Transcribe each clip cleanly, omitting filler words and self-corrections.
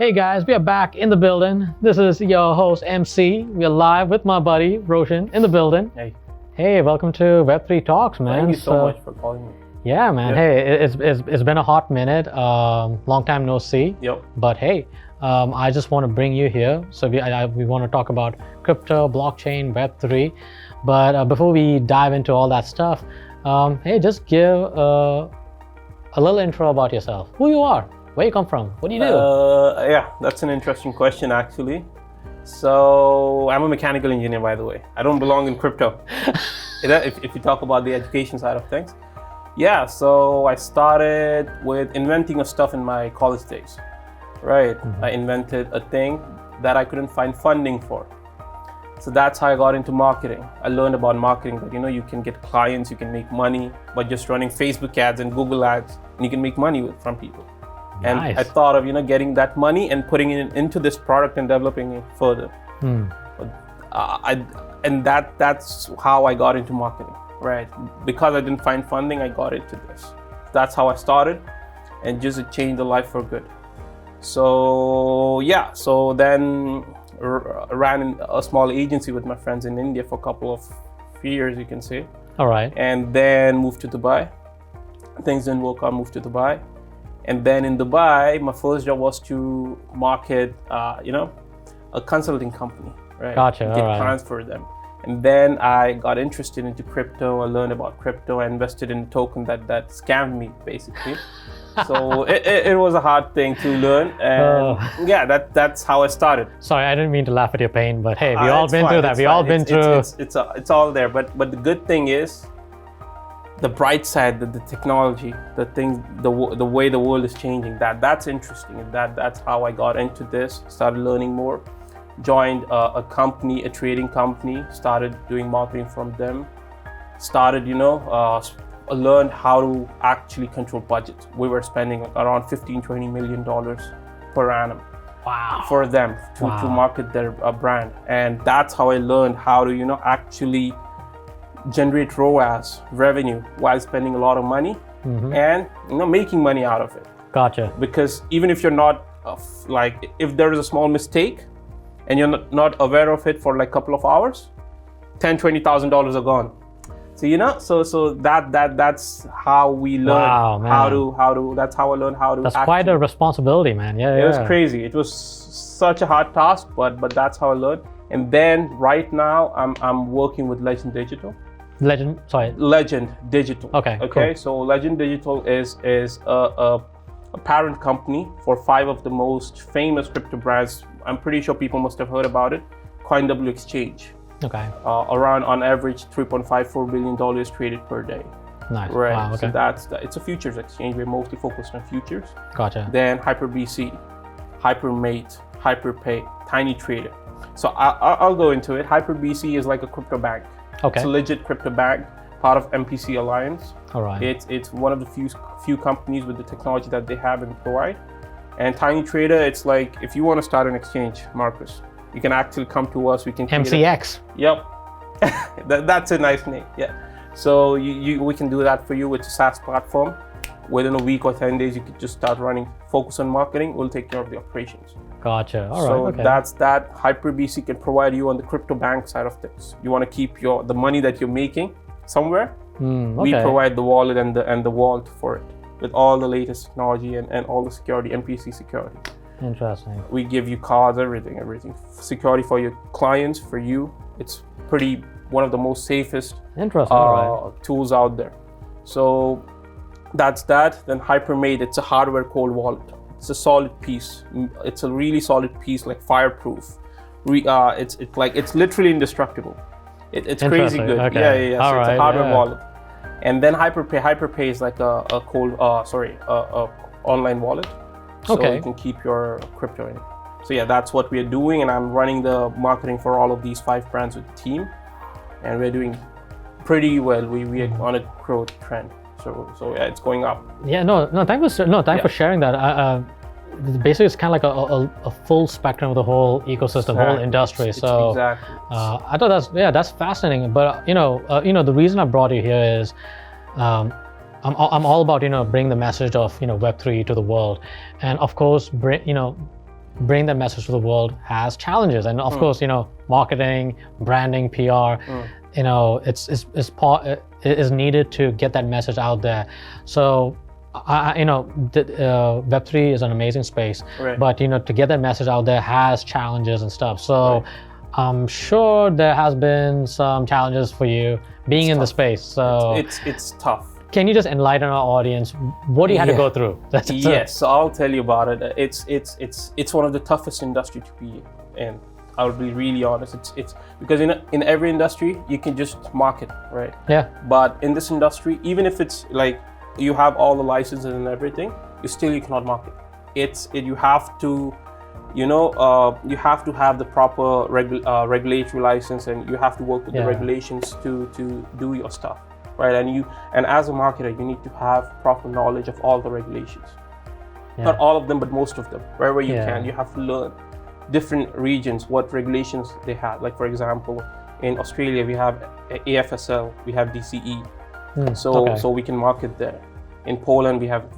Hey guys, we are back in the building. This is your host MC. We are live with my buddy Roshan in the building. Hey, welcome to Web3 Talks, man. Thank you so much for calling me. Yeah, man. Hey, it's been a hot minute. Long time no see. Yep. But hey, I just want to bring you here. So we want to talk about crypto, blockchain, Web3. But before we dive into all that stuff, hey, just give a little intro about yourself. Who you are, where you come from, what do you do? Yeah, that's an interesting question actually. So I'm a mechanical engineer, by the way. I don't belong in crypto. if you talk about the education side of things. Yeah, so I started with inventing of stuff in my college days, right? I invented a thing that I couldn't find funding for. So that's how I got into marketing. I learned about marketing that, you can get clients, you can make money by just running Facebook ads and Google ads, and you can make money from people. And Nice. I thought of, getting that money and putting it into this product and developing it further. That's how I got into marketing, right? Because I didn't find funding, I got into this. That's how I started, and just it changed the life for good. So yeah, so then ran a small agency with my friends in India for a couple of years, you can say. All right. And then moved to Dubai. Things didn't work out, moved to Dubai. And then in Dubai, my first job was to market, a consulting company, right? Gotcha, Get all right. clients for them. And then I got interested into crypto. I learned about crypto. I invested in a token that scammed me, basically. So it was a hard thing to learn. And yeah, that's how I started. Sorry, I didn't mean to laugh at your pain, but hey, we all It's been fine, through that. it's We fine. all been through. It's all there. But the good thing is, the bright side, the technology, the things, the way the world is changing, that's interesting. And that's how I got into this, started learning more, joined a company, a trading company, started doing marketing from them, started, learned how to actually control budgets. We were spending around $15-20 million per annum. Wow. For them to market their brand. And that's how I learned how to, actually generate ROAS, revenue, while spending a lot of money and making money out of it. Gotcha. Because even if you're not if there is a small mistake and you're not aware of it for like a couple of hours, $10,000-$20,000 are gone. So so that's how we learn. Wow, man. how to that's how I learned how to That's quite a responsibility, man. Yeah, It was crazy. It was such a hard task, but that's how I learned. And then right now I'm working with Legend Digital. Legend Digital. Okay. Cool. So Legend Digital is a parent company for 5 of the most famous crypto brands. I'm pretty sure people must have heard about it. CoinW exchange. Okay. Around on average $3.54 billion traded per day. Nice. Right. Wow, okay. So it's a futures exchange. We're mostly focused on futures. Gotcha. Then HyperBC, HyperMate, HyperPay, Tinytrader. So I'll go into it. HyperBC is like a crypto bank. Okay. It's a legit crypto bank, part of MPC Alliance. All right. It's one of the few companies with the technology that they have and provide. And Tinytrader, it's like if you want to start an exchange, Marcus, you can actually come to us. We can create MCX. Yep. That's a nice name. Yeah. So we can do that for you with a SaaS platform. Within a week or 10 days, you could just start running. Focus on marketing. We'll take care of the operations. Gotcha. All right. So Okay. that's that. HyperBC can provide you on the crypto bank side of things. You want to keep the money that you're making somewhere. We provide the wallet and the vault for it with all the latest technology and all the security, MPC security. Interesting. We give you cards, everything. Security for your clients, for you. It's one of the most safest tools out there. So that's that. Then HyperMate, it's a hardware cold wallet. It's a solid piece. It's a really solid piece, like fireproof. It's literally indestructible. It's crazy good. Okay. Yeah. So it's a hardware wallet. And then HyperPay is like a online wallet. So you can keep your crypto in it. So yeah, that's what we're doing, and I'm running the marketing for all of these 5 brands with the team, and we're doing pretty well. We are on a growth trend. So yeah, it's going up. Yeah, thanks for sharing that. Basically, it's kind of like a full spectrum of the whole ecosystem, whole industry. So exactly. I thought that's fascinating. But the reason I brought you here is I'm all about bringing the message of Web3 to the world, and of course bring that message to the world has challenges, and of course, marketing, branding, PR, it's is needed to get that message out there. So Web3 is an amazing space, right. but to get that message out there has challenges and stuff. So right. I'm sure there has been some challenges for you being in the space. So it's tough. Can you just enlighten our audience? What do you have to go through? Yes, so I'll tell you about it. It's one of the toughest industry to be in. I'll be really honest. It's because in every industry you can just market, right? Yeah. But in this industry, even if it's like you have all the licenses and everything, you cannot market. You have to, you have to have the proper regulatory license, and you have to work with the regulations to do your stuff, right? And as a marketer, you need to have proper knowledge of all the regulations. Not all of them, but most of them. Wherever you can, you have to learn different regions, what regulations they have. Like for example, in Australia, we have AFSL, we have DCE. So we can market there. In Poland, we have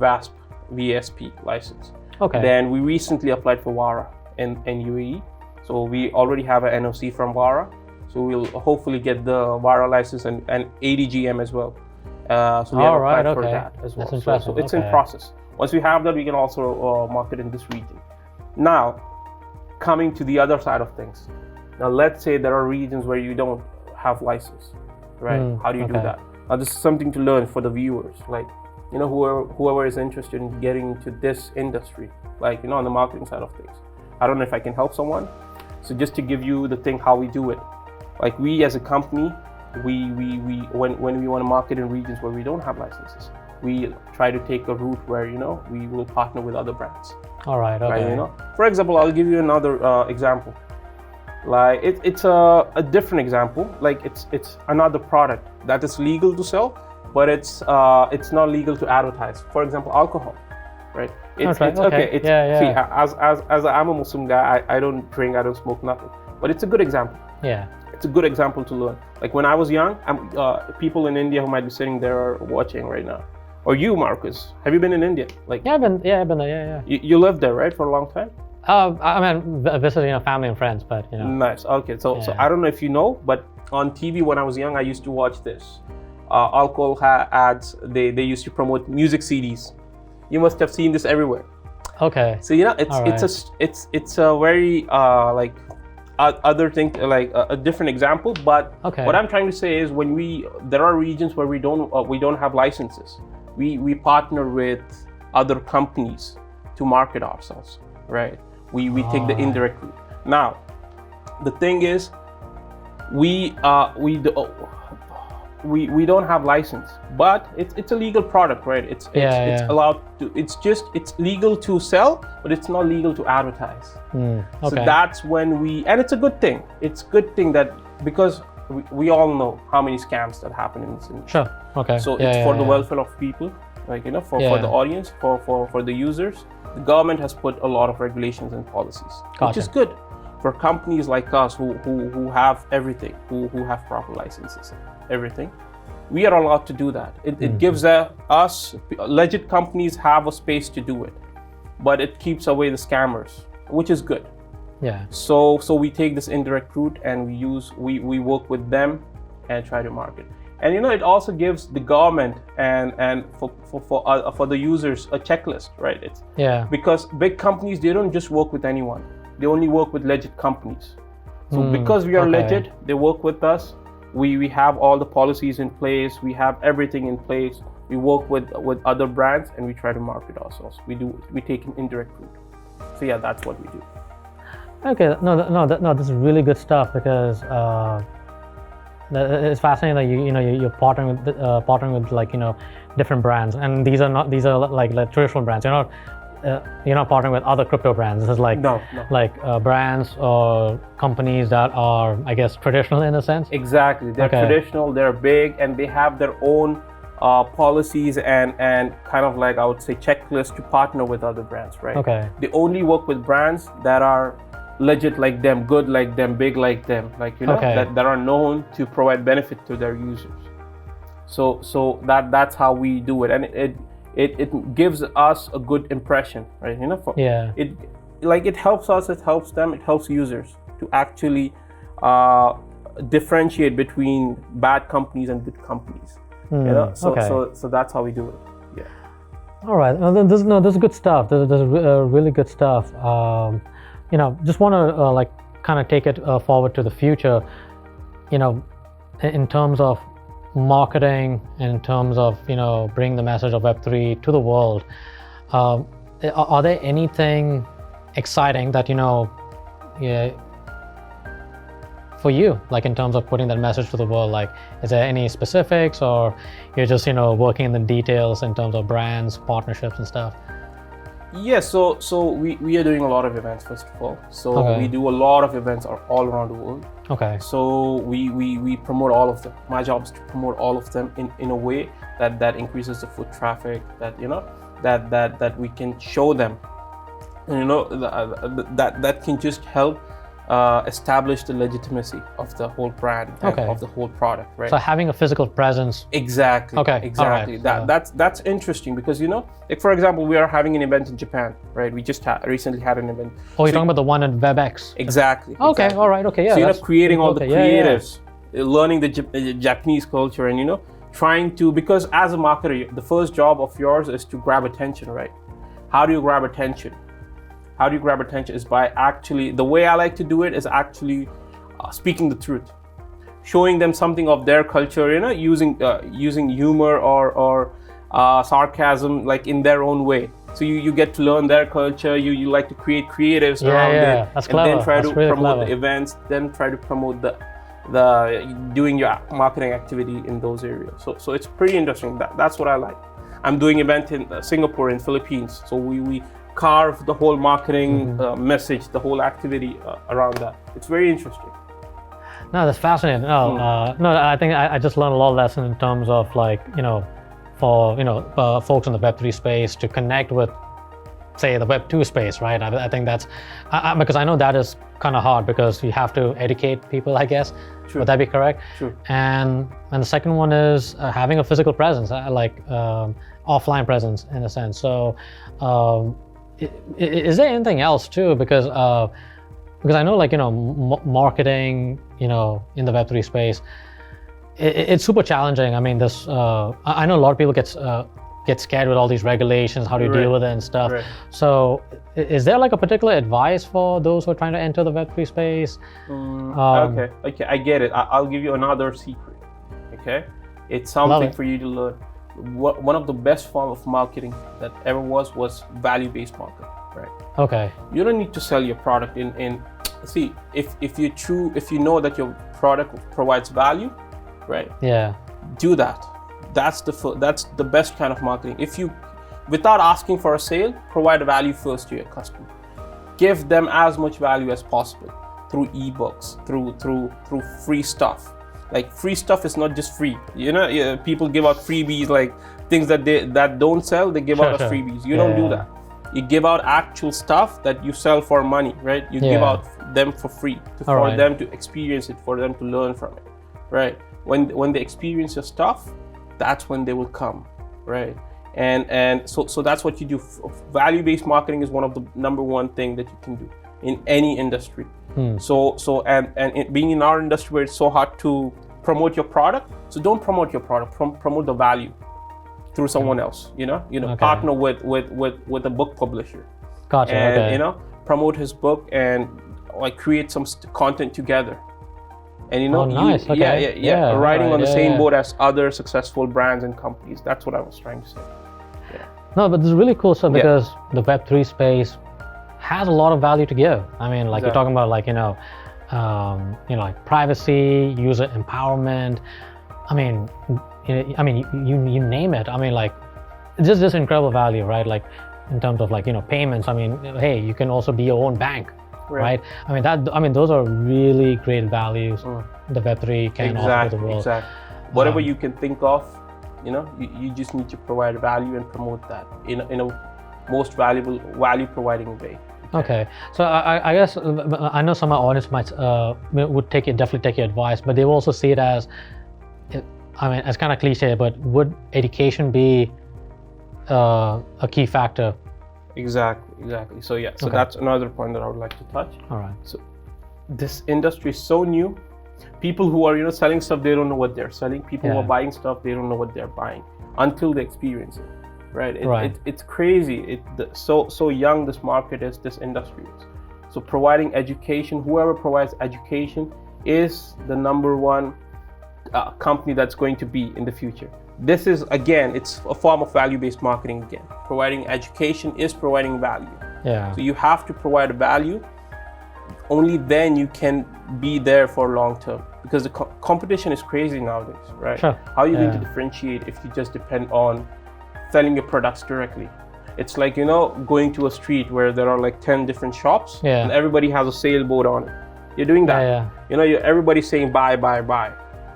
VSP license. Then we recently applied for VARA in UAE. So we already have an NOC from VARA. So we'll hopefully get the VARA license and ADGM as well. So we have applied for that as well. So it's in process. Once we have that, we can also market in this region. Now, coming to the other side of things. Now, let's say there are regions where you don't have license, right? How do you do that? Now, this is something to learn for the viewers. Like, whoever is interested in getting into this industry, like, on the marketing side of things. I don't know if I can help someone. So just to give you the thing, how we do it. Like we as a company, when we want to market in regions where we don't have licenses, we try to take a route where, we will partner with other brands. All right, okay. Right, For example, I'll give you another example. Like it's a different example. Like it's another product that is legal to sell, but it's not legal to advertise. For example, alcohol, right? See, as I'm a Muslim guy, I don't drink, I don't smoke, nothing. But it's a good example. Yeah. It's a good example to learn. Like when I was young, people in India who might be sitting there are watching right now. Or you, Marcus, have you been in India? Like I've been there. You lived there, right, for a long time? I mean, visiting family and friends, but Nice. Okay, so I don't know if you know, but on TV when I was young, I used to watch this. Alcohol ads. They used to promote music CDs. You must have seen this everywhere. Okay. So it's a very other thing, like a different example. But what I'm trying to say is there are regions where we don't have licenses. We partner with other companies to market ourselves, right? We take the indirect route. Now, the thing is, we don't have license, but it's a legal product, right? It's allowed to. It's legal to sell, but it's not legal to advertise. So that's when and it's a good thing. It's a good thing that because we all know how many scams that happen in this industry. Sure. Okay. So it's for the welfare of people, like for the audience, for the users. The government has put a lot of regulations and policies, which is good for companies like us who have everything, who have proper licenses, everything. We are allowed to do that. It gives us legit companies have a space to do it, but it keeps away the scammers, which is good. Yeah. So we take this indirect route and we work with them and try to market. And it also gives the government and for the users a checklist, right? Because big companies, they don't just work with anyone. They only work with legit companies. So because we are legit, they work with us. We have all the policies in place. We have everything in place. We work with other brands and we try to market ourselves. We take an indirect route. So yeah, that's what we do. Okay, no, this is really good stuff because it's fascinating that you're partnering with like different brands, and these are like traditional brands. You're not partnering with other crypto brands. This is like brands or companies that are, I guess, traditional in a sense. Exactly, they're traditional, they're big, and they have their own policies and kind of like I would say checklist to partner with other brands, right? Okay. They only work with brands that are legit like them, good like them, big like them, like that are known to provide benefit to their users. So that's how we do it, and it gives us a good impression, right? like it helps us, it helps them, it helps users to actually differentiate between bad companies and good companies. So that's how we do it. Yeah. All right. This is good stuff. This is really good stuff. Just want to like kind of take it forward to the future. In terms of marketing and in terms of bringing the message of Web3 to the world, are there anything exciting that for you, like in terms of putting that message to the world? Like, is there any specifics, or you're just working in the details in terms of brands, partnerships and stuff? Yeah, so we are doing a lot of events, first of all. So we do a lot of events all around the world. Okay. So we promote all of them. My job is to promote all of them in a way that increases the foot traffic, that that we can show them, and that can just help establish the legitimacy of the whole brand and of the whole product, right? So having a physical presence. Exactly. Okay. Exactly. Right. That's interesting because like for example, we are having an event in Japan, right? We just recently had an event. Oh, you're talking about the one at WebEx. Exactly. Okay. Exactly. All right. Okay. Yeah. So creating all the creatives, learning the Japanese culture, and trying to, because as a marketer, the first job of yours is to grab attention, right? How do you grab attention? How do you grab attention is by actually, the way I like to do it is actually speaking the truth, showing them something of their culture, using humor or sarcasm, like in their own way. So you get to learn their culture. You like to create creatives around it, that's and clever. then try that's to really promote clever. the events, then try to promote the doing your marketing activity in those areas. So it's pretty interesting. That's what I like. I'm doing event in Singapore, in Philippines. So we carve the whole marketing message, the whole activity around that. It's very interesting. No, that's fascinating. No, I think I just learned a lot of lessons in terms of like, for folks in the Web3 space to connect with, say, the Web2 space, right? I think that's because I know that is kind of hard because you have to educate people, I guess. True. Would that be correct? True. And the second one is having a physical presence, like offline presence in a sense. So is there anything else too? Because I know, like, marketing, in the Web3 space, it's super challenging. I mean, I know a lot of people get scared with all these regulations. How do you deal with it and stuff? Right. So is there like a particular advice for those who are trying to enter the Web3 space? Okay, I get it. I'll give you another secret. Okay, it's something for you to learn. One of the best forms of marketing that ever was value-based marketing, right? Okay. You don't need to sell your product in see, if you know that your product provides value, right? Yeah. Do that. That's the best kind of marketing. If you, without asking for a sale, provide a value first to your customer. Give them as much value as possible through ebooks, through free stuff. Like, free stuff is not just free. People give out freebies, like things that don't sell, they give out as freebies. You don't do that. You give out actual stuff that you sell for money, right? You give out them for free for them to experience it, for them to learn from it, right? When they experience your stuff, that's when they will come, right? And so that's what you do. Value-based marketing is one of the number one thing that you can do in any industry. So being in our industry where it's so hard to promote your product, so don't promote your product, promote the value through someone else. Partner with a book publisher. Gotcha. And promote his book and like create some content together. And nice. riding on the same boat as other successful brands and companies. That's what I was trying to say. No, but this is really cool stuff because the Web3 space has a lot of value to give. I mean, like, you're talking about, like, like privacy, user empowerment. I mean, you name it. I mean, like, just incredible value, right? Like, in terms of, like, payments. I mean, hey, you can also be your own bank, right? I mean, those are really great values the Web3 can offer to the world. Exactly. Whatever you can think of, you just need to provide value and promote that in a most value providing way. Okay, so I guess I know some of our audience might would definitely take your advice, but they will also see it as, I mean, it's kind of cliche, but would education be a key factor Exactly. So yeah, so Okay. that's another point that I would like to touch. All right. So this industry is so new. People who are selling stuff, they don't know what they're selling. People who Yeah. are buying stuff, they don't know what they're buying until they experience it. Right? Right. It's crazy. So young this market is, this industry is. So providing education, whoever provides education is the number one company that's going to be in the future. This is, again, it's a form of value-based marketing again. Providing education is providing value. Yeah. So you have to provide value. Only then you can be there for long term, because the competition is crazy nowadays, right? Sure. How are you going to Yeah. differentiate if you just depend on selling your products directly? It's like, going to a street where there are like 10 different shops, Yeah. and everybody has a sailboat on it. You're doing that. Yeah. Everybody's saying buy.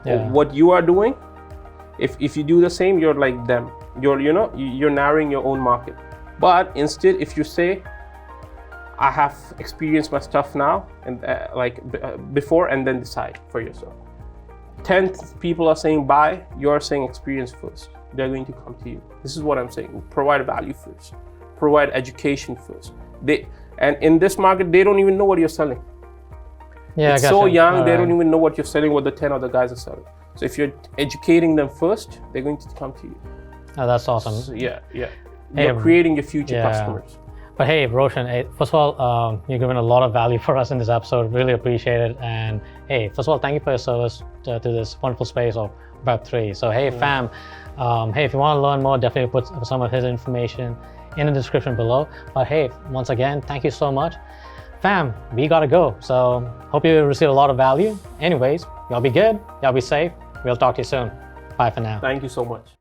Yeah. What you are doing, if you do the same, you're like them. You're narrowing your own market. But instead, if you say, I have experienced my stuff now, and before, and then decide for yourself. 10 people are saying buy, you're saying experience first. They're going to come to you. This is what I'm saying. Provide value first. Provide education first. And in this market, they don't even know what you're selling. Yeah. It's so young, they don't even know what you're selling, what the 10 other guys are selling. So if you're educating them first, they're going to come to you. Oh, that's awesome. So yeah. Hey, You're creating your future yeah. customers. But hey, Roshan, first of all, you've given a lot of value for us in this episode. Really appreciate it. And hey, first of all, thank you for your service to this wonderful space of Web3. So hey, fam, hey, if you want to learn more, definitely put some of his information in the description below. But hey, once again, thank you so much. Fam, we gotta go. So hope you receive a lot of value. Anyways, y'all be good, y'all be safe. We'll talk to you soon. Bye for now. Thank you so much.